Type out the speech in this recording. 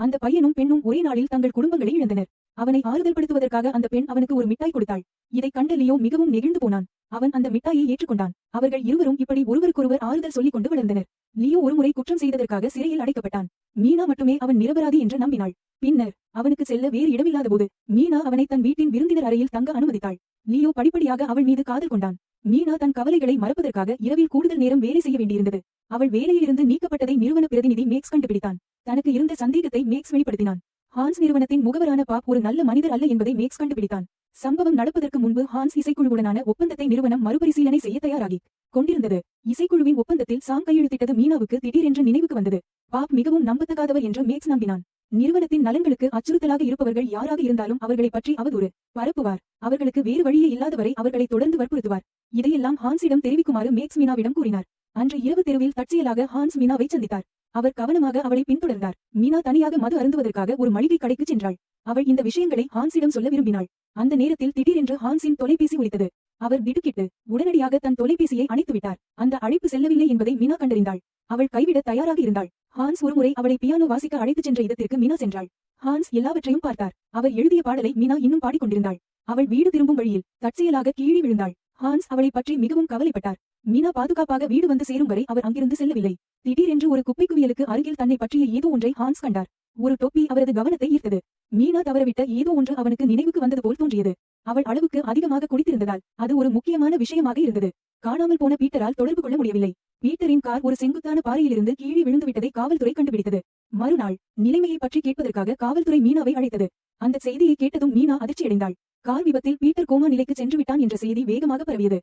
அந்த பையனும் பெண்ணும் ஒரே நாளில் தங்கள் குடும்பங்களை இழந்தனர். அவனை ஆறுதல் படுத்துவதற்காக அந்த பெண் அவனுக்கு ஒரு மிட்டாய் கொடுத்தாள். இதைக் கண்ட லியோ மிகவும் நெகிழ்ந்து போனான். அவன் அந்த மிட்டாயை ஏற்றுக்கொண்டான். அவர்கள் இருவரும் இப்படி ஒருவருக்கொருவர் ஆறுதல் சொல்லிக் கொண்டு வளர்ந்தனர். லியோ ஒருமுறை குற்றம் செய்ததற்காக சிறையில் அடைக்கப்பட்டான். மீனா மட்டுமே அவன் நிரபராதி என்று நம்பினாள். பின்னர் அவனுக்கு செல்ல வேறு இடமில்லாத போது மீனா அவனை தன் வீட்டின் விருந்தினர் அறையில் தங்க அனுமதித்தாள். லியோ படிப்படியாக அவள் மீது காதல் கொண்டான். மீனா தன் கவலைகளை மறப்பதற்காக இரவில் கூடுதல் நேரம் வேலை செய்ய வேண்டியிருந்தது. அவள் வேலையிலிருந்து நீக்கப்பட்டதை நிறுவன பிரதிநிதி மேக்ஸ் கண்டுபிடித்தான். தனக்கு இருந்த சந்தேகத்தை மேக்ஸ் வெளிப்படுத்தினான். ஹான்ஸ் நிறுவனத்தின் முகவரான பாப் ஒரு நல்ல மனிதர் அல்ல என்பதை மேக்ஸ் கண்டுபிடித்தான். சம்பவம் நடப்பதற்கு முன்பு ஹான்ஸ் இசைக்குழுவுடனான ஒப்பந்தத்தை நிறுவனம் மறுபரிசீலனை செய்ய தயாராகி கொண்டிருந்தது. இசைக்குழுவின் ஒப்பந்தத்தில் சாம் கையெழுத்திட்டது மீனாவுக்கு திடீரென்று நினைவுக்கு வந்தது. பாப் மிகவும் நம்பத்தகாதவர் என்று மேக்ஸ் நம்பினான். நிறுவனத்தின் நலன்களுக்கு அச்சுறுத்தலாக இருப்பவர்கள் யாராக இருந்தாலும் அவர்களை பற்றி அவதூறு பரப்புவார். அவர்களுக்கு வேறு வழியே இல்லாதவரை அவர்களை தொடர்ந்து வற்புறுத்துவார். இதையெல்லாம் ஹான்ஸிடம் தெரிவிக்குமாறு மேக்ஸ் மீனாவிடம் கூறினார். அன்று இரவு தெருவில் தற்செயலாக ஹான்ஸ் மீனாவை சந்தித்தார். அவர் கவனமாக அவளை பின்தொடர்ந்தார். மீனா தனியாக மது அருந்துவதற்காக ஒரு மளிகை கடைக்கு சென்றாள். அவள் இந்த விஷயங்களை ஹான்ஸிடம் சொல்ல விரும்பினாள். அந்த நேரத்தில் திடீரென்று ஹான்ஸின் தொலைபேசி ஒலித்தது. அவர் திடுக்கிட்டு உடனடியாக தன் தொலைபேசியை அணைத்துவிட்டார். அந்த அழைப்பு செல்லவில்லை என்பதை மீனா கண்டறிந்தாள். அவள் கைவிட தயாராக இருந்தாள். ஹான்ஸ் ஒருமுறை அவளை பியானோ வாசிக்க அழைத்துச் சென்ற இடத்திற்கு மீனா சென்றாள். ஹான்ஸ் எல்லாவற்றையும் பார்த்தார். அவர் எழுதிய பாடலை மீனா இன்னும் பாடிக்கொண்டிருந்தாள். அவள் வீடு திரும்பும் வழியில் தற்செயலாக கீழே விழுந்தாள். ஹான்ஸ் அவளை பற்றி மிகவும் கவலைப்பட்டார். மீனா பாதுகாப்பாக வீடு வந்து சேரும் வரை அவர் அங்கிருந்து செல்லவில்லை. திடீரென்று ஒரு குப்பை குவியலுக்கு அருகில் தன்னை பற்றிய ஏதோ ஒன்றை ஹான்ஸ் கண்டார். ஒரு தொப்பி அவரது கவனத்தை ஈர்த்தது. மீனா தவறவிட்ட ஏதோ ஒன்று அவனுக்கு நினைவுக்கு வந்தது போல் தோன்றியது. அவள் அளவுக்கு அதிகமாக குடித்திருந்ததால் அது ஒரு முக்கியமான விஷயமாக இருந்தது. காணாமல் போன பீட்டரால் தொடர்பு கொள்ள முடியவில்லை. பீட்டரின் கார் ஒரு செங்குத்தான பாறையிலிருந்து கீழே விழுந்துவிட்டதை காவல்துறை கண்டுபிடித்தது. மறுநாள் நிலைமையை பற்றி கேட்பதற்காக காவல்துறை மீனாவை அழைத்தது. அந்த செய்தியை கேட்டதும் மீனா அதிர்ச்சியடைந்தாள். கார் விபத்தில் பீட்டர் கோமா நிலைக்கு சென்று விட்டான் என்ற செய்தி வேகமாக பரவியது.